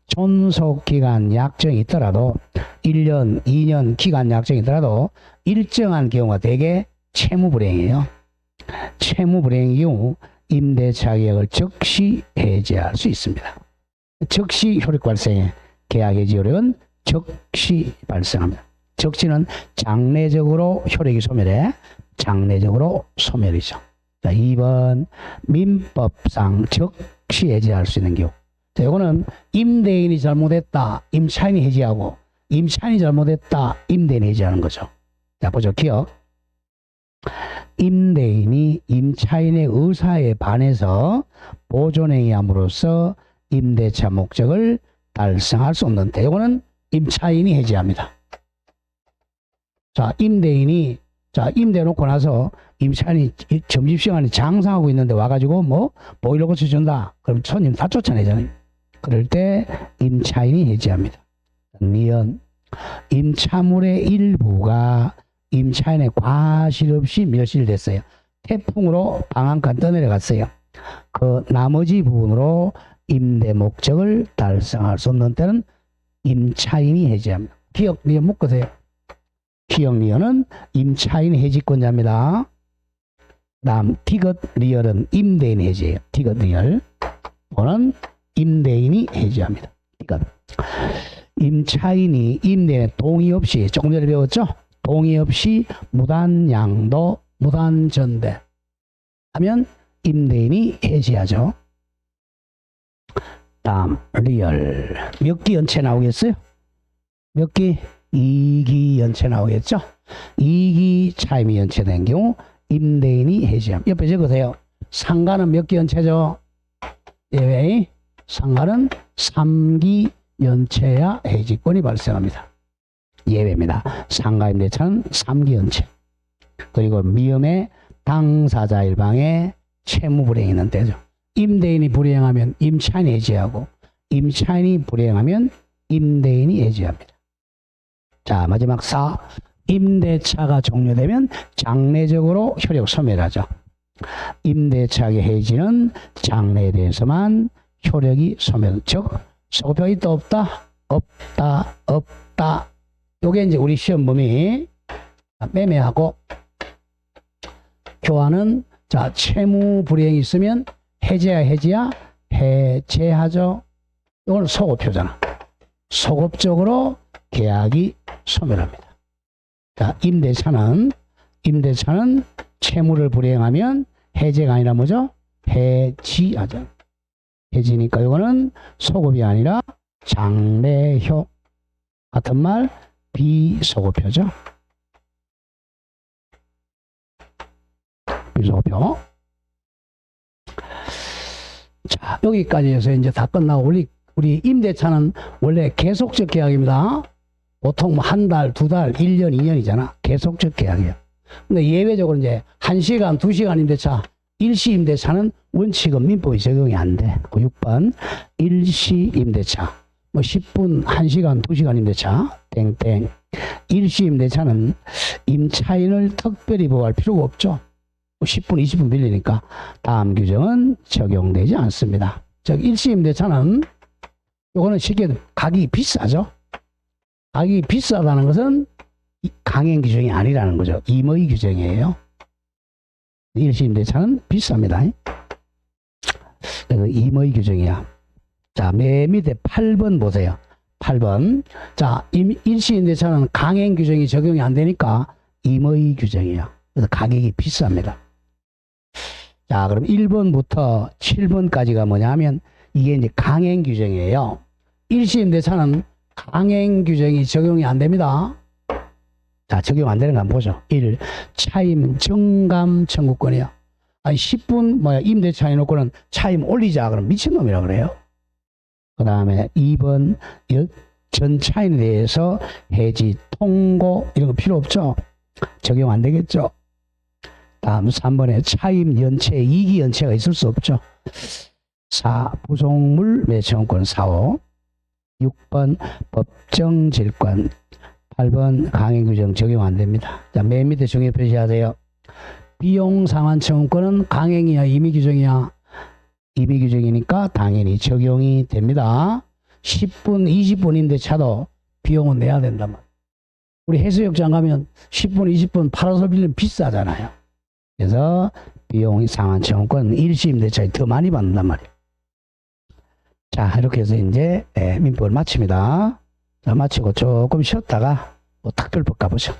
존속기간 약정이 있더라도 1년, 2년 기간 약정이 있더라도 일정한 경우가 대개 채무불이행이에요. 채무불이행의 경우 임대차 계약을 즉시 해지할 수 있습니다. 즉시 효력 발생에 계약 해지 효력은 즉시 발생합니다. 즉시는 장래적으로 효력이 소멸해 장래적으로 소멸이죠. 자, 2번 민법상 즉시 해지할 수 있는 경우. 자, 이거는 임대인이 잘못했다. 임차인이 해지하고 임차인이 잘못했다. 임대인이 해지하는 거죠. 자, 보죠. 기억. 임대인이 임차인의 의사에 반해서 보존행위함으로써 임대차 목적을 달성할 수 없는데 이거는 임차인이 해지합니다. 자, 임대인이 임대 놓고 나서 임차인이 점심시간에 장사하고 있는데 와가지고 뭐 보일러 고쳐준다. 그럼 손님 다 쫓아내잖아요. 그럴 때 임차인이 해지합니다. 니은 임차물의 일부가 임차인의 과실 없이 멸실됐어요. 태풍으로 방 한 칸 떠내려갔어요. 그 나머지 부분으로 임대 목적을 달성할 수 없는 때는 임차인이 해지합니다. 기억 니은 묶으세요. 기억 리얼은 임차인 해지권자입니다. 다음 디귿 리얼은 임대인 해지예요. 디귿 리얼. 이거는 임대인이 해지합니다. 디귿. 임차인이 임대인의 동의 없이 조금 전에 배웠죠? 동의 없이 무단양도, 무단전대 하면 임대인이 해지하죠. 다음 리얼. 몇 기 연체 나오겠어요? 몇 기? 2기 연체 나오겠죠? 2기 차임이 연체된 경우 임대인이 해지합니다. 옆에 적으세요. 상가는 몇 기 연체죠? 예외. 상가는 3기 연체야 해지권이 발생합니다. 예외입니다. 상가 임대차는 3기 연체. 그리고 미음의 당사자 일방에 채무불이행이 있는 때죠. 임대인이 불이행하면 임차인이 해지하고 임차인이 불이행하면 임대인이 해지합니다. 자, 마지막 4. 임대차가 종료되면 장래적으로 효력 소멸하죠. 임대차의 해지는 장래에 대해서만 효력이 소멸. 즉, 소급효가 있다 없다? 없다. 없다. 요게 이제 우리 시험 범위. 매매하고 교환은 자, 채무 불이행이 있으면 해제야 해지야? 해제하죠. 이건 소급효잖아. 소급적으로 계약이 소멸합니다. 자, 임대차는 채무를 불이행하면 해제가 아니라 뭐죠? 해지하죠. 해지니까 이거는 소급이 아니라 장래효. 같은 말 비소급효죠. 비소급효. 자, 여기까지 해서 이제 다 끝나고 우리 임대차는 원래 계속적 계약입니다. 보통 한 달, 두 달, 1년, 2년이잖아. 계속적 계약이에요. 근데 예외적으로 이제 1시간, 2시간 임대차, 일시 임대차는 원칙은 민법이 적용이 안 돼. 6번 일시 임대차. 뭐 10분, 1시간, 2시간 임대차. 땡땡. 일시 임대차는 임차인을 특별히 보호할 필요가 없죠. 10분, 20분 빌리니까 다음 규정은 적용되지 않습니다. 즉 일시 임대차는 요거는 쉽게 가격이 비싸죠. 가격이 비싸다는 것은 강행 규정이 아니라는 거죠. 임의 규정이에요. 일시 임대차는 비쌉니다. 그래서 임의 규정이야. 자, 맨 밑에 8번 보세요. 8번. 자, 일시 임대차는 강행 규정이 적용이 안 되니까 임의 규정이에요. 그래서 가격이 비쌉니다. 자, 그럼 1번부터 7번까지가 뭐냐 하면 이게 이제 강행 규정이에요. 일시 임대차는 강행 규정이 적용이 안 됩니다. 자, 적용 안 되는 거 한번 보죠. 1. 차임 정감 청구권이요. 아니 10분 임대차 해놓고는 차임 올리자 그럼 미친놈이라 그래요. 그 다음에 2번 전 차인에 대해서 해지, 통고 이런 거 필요 없죠. 적용 안 되겠죠. 다음 3번에 차임 연체, 이기 연체가 있을 수 없죠. 4. 부속물 매청권 4호. 6번 법정질권. 8번 강행규정 적용 안 됩니다. 자, 맨 밑에 정의 표시하세요. 비용 상환청구권은 강행이야, 임의규정이야? 임의규정이니까 당연히 적용이 됩니다. 10분, 20분인데 차도 비용은 내야 된단 말이야. 우리 해수욕장 가면 10분, 20분 파라솔 빌리면 비싸잖아요. 그래서 비용 상환청구권 1심 대차에 더 많이 받는단 말이에요. 자, 이렇게 해서 이제 민법을 마칩니다. 자, 마치고 조금 쉬었다가 뭐 특별법 가보죠.